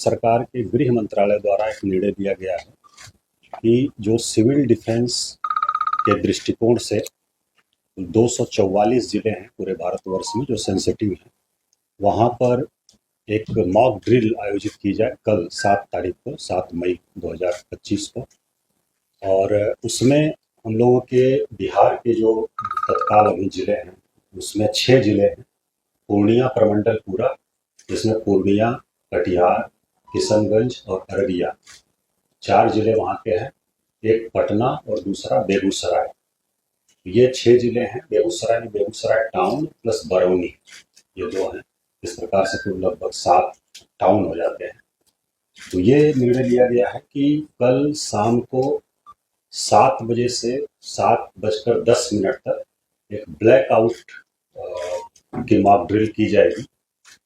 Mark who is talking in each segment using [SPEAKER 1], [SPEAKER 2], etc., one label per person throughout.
[SPEAKER 1] सरकार के गृह मंत्रालय द्वारा एक निर्णय दिया गया है कि जो सिविल डिफेंस के दृष्टिकोण से 244 जिले हैं पूरे भारतवर्ष में जो सेंसिटिव हैं, वहाँ पर एक मॉक ड्रिल आयोजित की जाए कल 7 तारीख को, 7 मई 2025 को। और उसमें हम लोगों के बिहार के जो तत्काल अभी जिले हैं उसमें 6 जिले हैं। पूर्णिया प्रमंडल पूरा, जिसमें पूर्णिया, कटिहार, किशनगंज और अररिया 4 जिले वहाँ के हैं। एक पटना और दूसरा बेगूसराय। ये 6 जिले हैं। बेगूसराय टाउन प्लस बरौनी, ये 2 हैं। इस प्रकार से कुल लगभग 7 टाउन हो जाते हैं। तो ये निर्णय लिया गया है कि कल शाम को 7 बजे से 7:10 तक एक ब्लैकआउट की मॉक ड्रिल की जाएगी।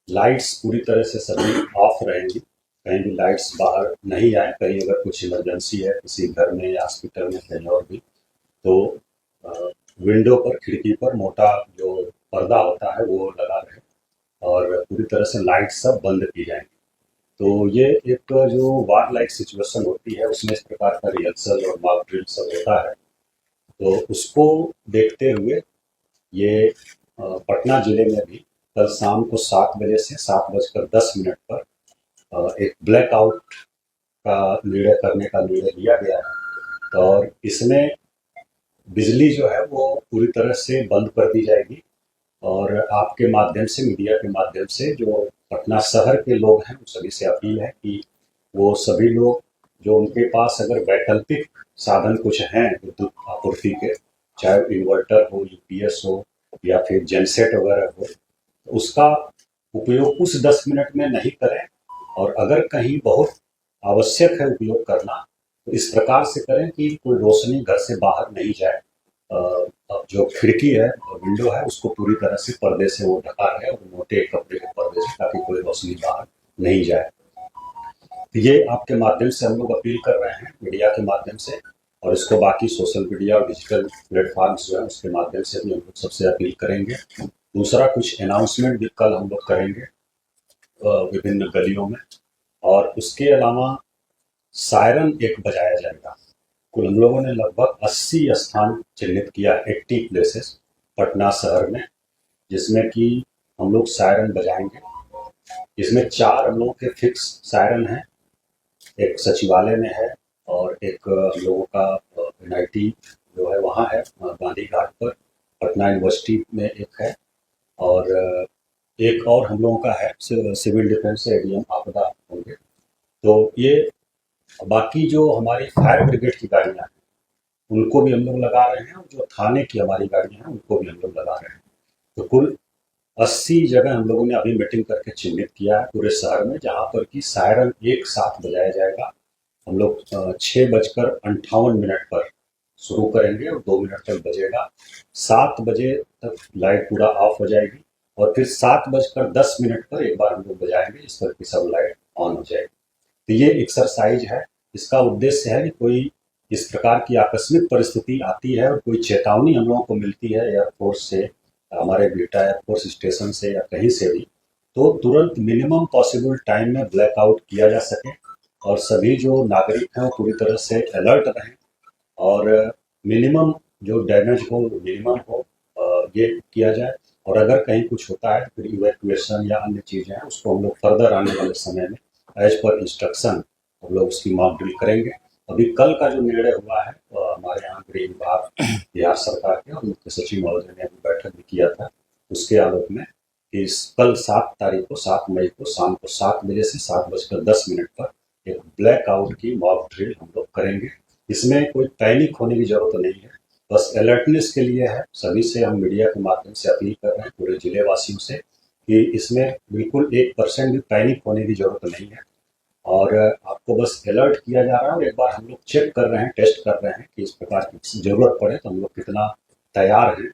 [SPEAKER 1] लाइट्स पूरी तरह से सभी ऑफ रहेंगी, कहीं भी लाइट्स बाहर नहीं आए। कहीं अगर कुछ इमरजेंसी है किसी घर में या हॉस्पिटल में कहीं और भी, तो विंडो पर, खिड़की पर मोटा जो पर्दा होता है वो लगा रहे और पूरी तरह से लाइट सब बंद की जाएंगी। तो ये एक जो वार लाइक सिचुएशन होती है उसमें इस प्रकार का रिहर्सल और मॉक ड्रिल सब होता है। तो उसको देखते हुए ये पटना जिले में भी कल शाम को 7 बजे से 7:10 पर एक ब्लैकआउट का निर्णय करने का निर्णय लिया गया है। और इसमें बिजली जो है वो पूरी तरह से बंद कर दी जाएगी। और आपके माध्यम से, मीडिया के माध्यम से जो पटना शहर के लोग हैं, सभी से अपील है कि वो सभी लोग जो उनके पास अगर वैकल्पिक साधन कुछ हैं विद्युत आपूर्ति के, चाहे इन्वर्टर हो, यूपीएस हो या फिर जेनसेट वगैरह हो, तो उसका उपयोग उस 10 मिनट में नहीं करें। और अगर कहीं बहुत आवश्यक है उपयोग करना तो इस प्रकार से करें कि कोई रोशनी घर से बाहर नहीं जाए। जो खिड़की है, विंडो है, उसको पूरी तरह से पर्दे से वो ढका है और मोटे कपड़े के पर्दे से, ताकि कोई रोशनी बाहर नहीं जाए। तो ये आपके माध्यम से हम लोग अपील कर रहे हैं, मीडिया के माध्यम से, और इसको बाकी सोशल मीडिया और डिजिटल प्लेटफॉर्म्स जो है उसके माध्यम से भी हम लोग सबसे अपील करेंगे। दूसरा, कुछ अनाउंसमेंट भी कल हम लोग करेंगे विभिन्न गलियों में। और उसके अलावा सायरन एक बजाया जाएगा। कुल हम लोगों ने लगभग 80 स्थान चिन्हित किया, 80 प्लेसेस पटना शहर में, जिसमें कि हम लोग सायरन बजाएंगे। इसमें 4 हम लोगों के फिक्स सायरन हैं। एक सचिवालय में है और एक हम लोगों का NIT जो है वहाँ है गांधी घाट पर, पटना यूनिवर्सिटी में एक है, और एक और हम लोगों का है सिविल डिफेंस ADM आपदा होंगे। तो ये बाकी जो हमारी फायर ब्रिगेड की गाड़ियाँ हैं उनको भी हम लोग लगा रहे हैं, और जो थाने की हमारी गाड़ियाँ हैं उनको भी हम लोग लगा रहे हैं। तो कुल 80 जगह हम लोगों ने अभी मीटिंग करके चिन्हित किया है पूरे शहर में, जहाँ पर कि सायरन एक साथ बजाया जाएगा। हम लोग 6:58 पर शुरू करेंगे और 2 मिनट तक बजेगा। 7 बजे तक लाइट पूरा ऑफ हो जाएगी और फिर 7:10 पर एक बार हम लोग बजाएंगे, इस पर कि सब लाइट ऑन हो जाएगी। तो ये एक्सरसाइज है। इसका उद्देश्य है कि कोई इस प्रकार की आकस्मिक परिस्थिति आती है और कोई चेतावनी हम लोगों को मिलती है एयरफोर्स से, हमारे बिहटा एयरफोर्स स्टेशन से या कहीं से भी, तो तुरंत मिनिमम पॉसिबल टाइम में ब्लैकआउट किया जा सके और सभी जो नागरिक हैं वो पूरी तरह से अलर्ट रहें और मिनिमम जो डैमेज हो मिनिमम हो, ये किया जाए। और अगर कहीं कुछ होता है फिर इवैक्यूएशन या अन्य चीज़ें हैं उसको हम लोग फर्दर आने वाले समय में एज पर इंस्ट्रक्शन हम लोग उसकी मॉक ड्रिल करेंगे। अभी कल का जो निर्णय हुआ है हमारे यहाँ गृह विभाग बिहार सरकार के और मुख्य सचिव महोदय ने अभी बैठक भी किया था, उसके आलोक में कि कल 7 तारीख को, 7 मई को शाम को 7 बजे से 7:10 पर एक ब्लैकआउट की मॉक ड्रिल हम लोग करेंगे। इसमें कोई पैनिक होने की जरूरत नहीं है, बस अलर्टनेस के लिए है। सभी से हम मीडिया के माध्यम से अपील कर रहे हैं, पूरे जिले वासियों से, कि इसमें बिल्कुल 1% भी पैनिक होने की जरूरत नहीं है और आपको बस अलर्ट किया जा रहा है। और एक बार हम लोग चेक कर रहे हैं, टेस्ट कर रहे हैं कि इस प्रकार की जरूरत पड़े तो हम लोग कितना तैयार हैं